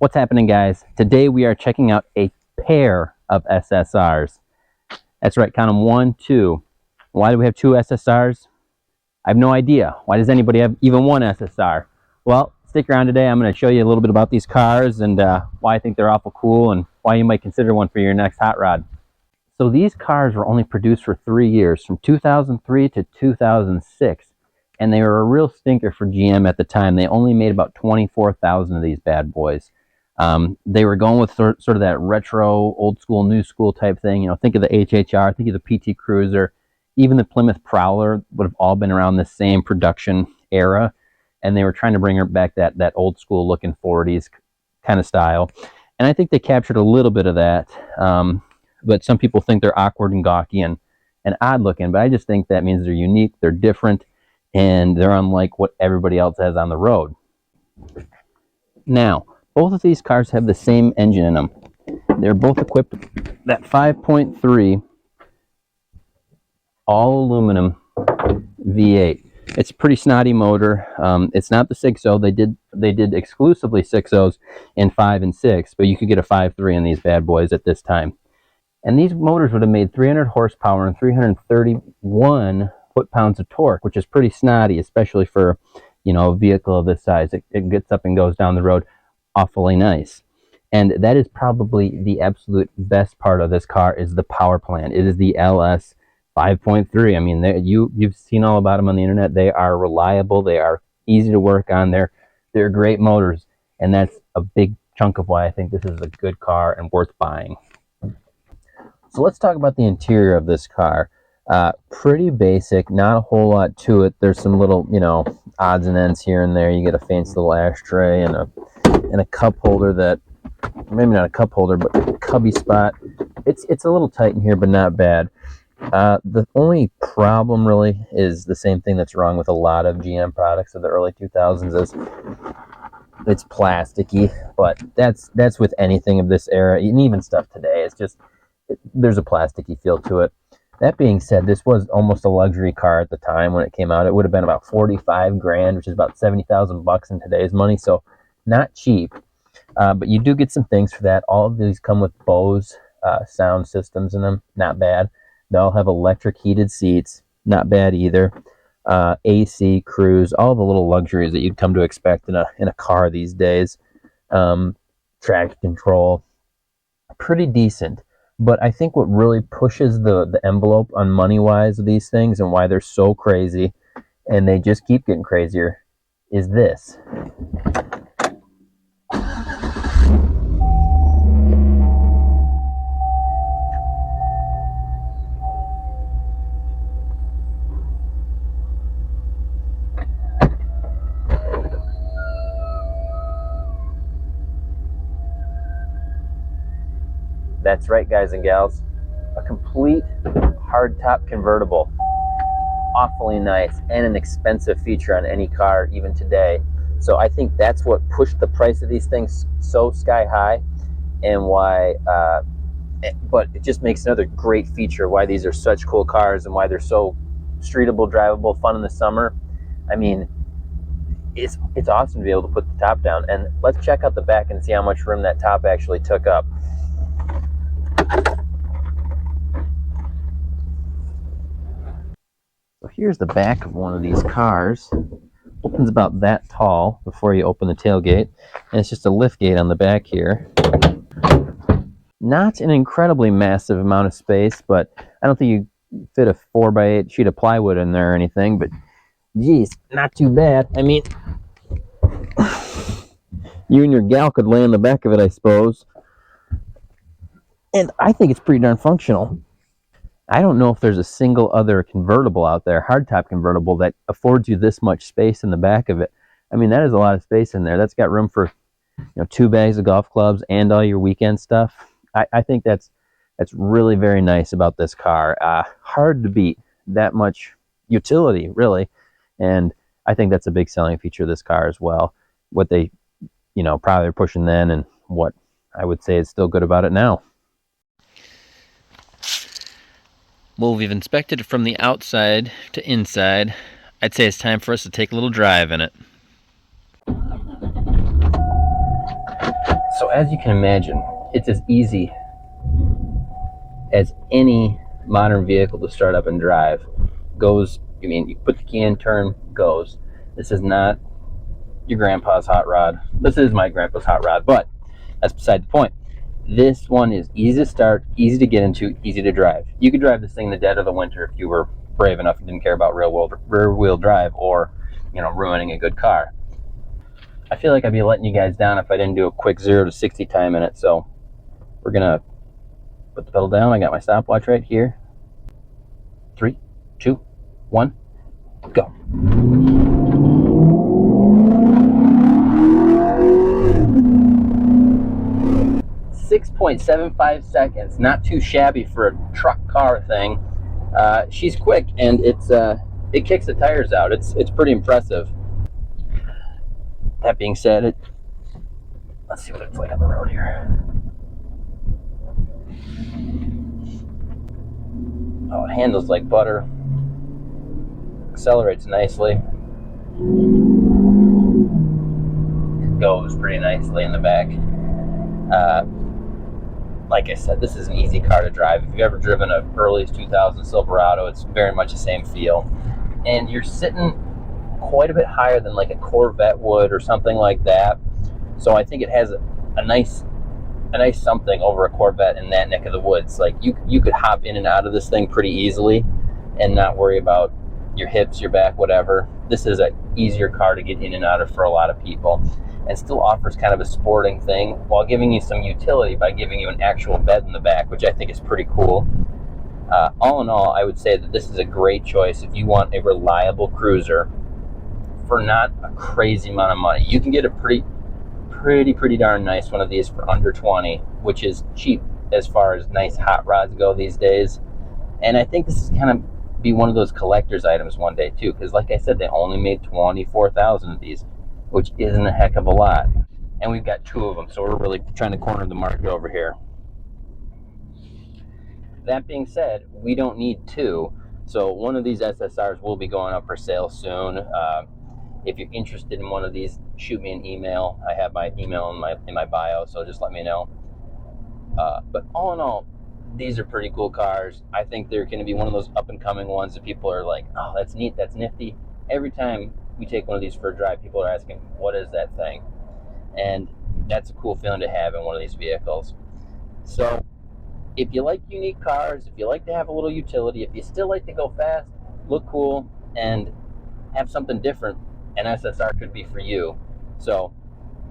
What's happening, guys? Today we are checking out a pair of SSRs. That's right, count them, 1, 2. Why do we have 2 SSRs? I have no idea. Why does anybody have even one SSR? Well, stick around today. I'm going to show you a little bit about these cars and why I think they're awful cool and why you might consider one for your next hot rod. So these cars were only produced for 3 years, from 2003 to 2006. And they were a real stinker for GM at the time. They only made about 24,000 of these bad boys. They were going with sort of that retro, old school, new school type thing. You know, think of the HHR, think of the PT Cruiser, even the Plymouth Prowler would have all been around the same production era. And they were trying to bring back that old school looking 40s kind of style. And I think they captured a little bit of that. But some people think they're awkward and gawky and odd looking. But I just think that means they're unique, they're different, and they're unlike what everybody else has on the road. Now, both of these cars have the same engine in them. They're both equipped with that 5.3 all aluminum V8. It's a pretty snotty motor. It's not the 6.0. They did exclusively 6.0s in 5 and 6, but you could get a 5.3 in these bad boys at this time. And these motors would have made 300 horsepower and 331 foot-pounds of torque, which is pretty snotty, especially for, you know, a vehicle of this size. It gets up and goes down the road awfully nice. And that is probably the absolute best part of this car, is the power plant. It is the LS 5.3. I mean, you've seen all about them on the internet. They are reliable. They are easy to work on. They're great motors, and that's a big chunk of why I think this is a good car and worth buying. So let's talk about the interior of this car. Pretty basic, not a whole lot to it. There's some little, you know, odds and ends here and there. You get a fancy little ashtray and a cup holder that, maybe not a cup holder, but a cubby spot. It's a little tight in here, but not bad. The only problem really is the same thing that's wrong with a lot of GM products of the early 2000s is it's plasticky, but that's with anything of this era, and even stuff today. It's just, there's a plasticky feel to it. That being said, this was almost a luxury car at the time when it came out. It would have been about 45 grand, which is about 70,000 bucks in today's money, so not cheap. But you do get some things for that. All of these come with Bose sound systems in them, not bad. They all have electric heated seats, not bad either. AC, cruise, all the little luxuries that you'd come to expect in a car these days. Traction control, pretty decent. But I think what really pushes the envelope on money-wise of these things and why they're so crazy, and they just keep getting crazier, is this. That's right, guys and gals. A complete hardtop convertible. Awfully nice, and an expensive feature on any car even today. So I think that's what pushed the price of these things so sky high, and why, but it just makes another great feature why these are such cool cars and why they're so streetable, drivable, fun in the summer. I mean, it's awesome to be able to put the top down. And let's check out the back and see how much room that top actually took up. So here's the back of one of these cars. Opens about that tall before you open the tailgate, and it's just a lift gate on the back here. Not an incredibly massive amount of space, but I don't think you fit a 4x8 sheet of plywood in there or anything, but geez, not too bad. I mean, you and your gal could lay on the back of it, I suppose. And I think it's pretty darn functional. I don't know if there's a single other convertible out there, hardtop convertible, that affords you this much space in the back of it. I mean, that is a lot of space in there. That's got room for, you know, 2 bags of golf clubs and all your weekend stuff. I think that's really very nice about this car. Hard to beat, that much utility, really. And I think that's a big selling feature of this car as well. What they, you know, probably are pushing then, and what I would say is still good about it now. Well, we've inspected it from the outside to inside. I'd say it's time for us to take a little drive in it. as you can imagine, it's as easy as any modern vehicle to start up and drive. Goes, I mean, you put the key in, turn, goes. This is not your grandpa's hot rod. This is my grandpa's hot rod, but that's beside the point. This one is easy to start, easy to get into, easy to drive. You could drive this thing in the dead of the winter if you were brave enough and didn't care about rear wheel drive or, you know, ruining a good car. I feel like I'd be letting you guys down if I didn't do a quick 0 to 60 time in it, so we're gonna put the pedal down. I got my stopwatch right here. 3, 2, 1, go. 6.75 seconds, not too shabby for a truck car thing. She's quick, and it kicks the tires out. It's pretty impressive. That being said, let's see what it's like on the road here. Oh, it handles like butter. Accelerates nicely. Goes pretty nicely in the back. Like I said, this is an easy car to drive. If you've ever driven a early 2000 Silverado, it's very much the same feel. And you're sitting quite a bit higher than like a Corvette would or something like that. So I think it has a nice something over a Corvette in that neck of the woods. Like you could hop in and out of this thing pretty easily and not worry about your hips, your back, whatever. This is an easier car to get in and out of for a lot of people, and still offers kind of a sporting thing while giving you some utility by giving you an actual bed in the back, which I think is pretty cool. All in all, I would say that this is a great choice if you want a reliable cruiser for not a crazy amount of money. You can get a pretty darn nice one of these for under 20, which is cheap as far as nice hot rods go these days. And I think this is kind of be one of those collector's items one day too, because like I said, they only made 24,000 of these, which isn't a heck of a lot. And we've got 2 of them, so we're really trying to corner the market over here. That being said, we don't need 2. So one of these SSRs will be going up for sale soon. If you're interested in one of these, shoot me an email. I have my email in my bio, so just let me know. But all in all, these are pretty cool cars. I think they're going to be one of those up-and-coming ones that people are like, oh, that's neat, that's nifty. Every time we take one of these for a drive, people are asking, what is that thing? And that's a cool feeling to have in one of these vehicles. So if you like unique cars, if you like to have a little utility, if you still like to go fast, look cool, and have something different, an SSR could be for you. So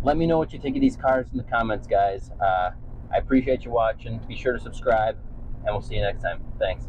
let me know what you think of these cars in the comments, guys. I appreciate you watching. Be sure to subscribe, and we'll see you next time. Thanks.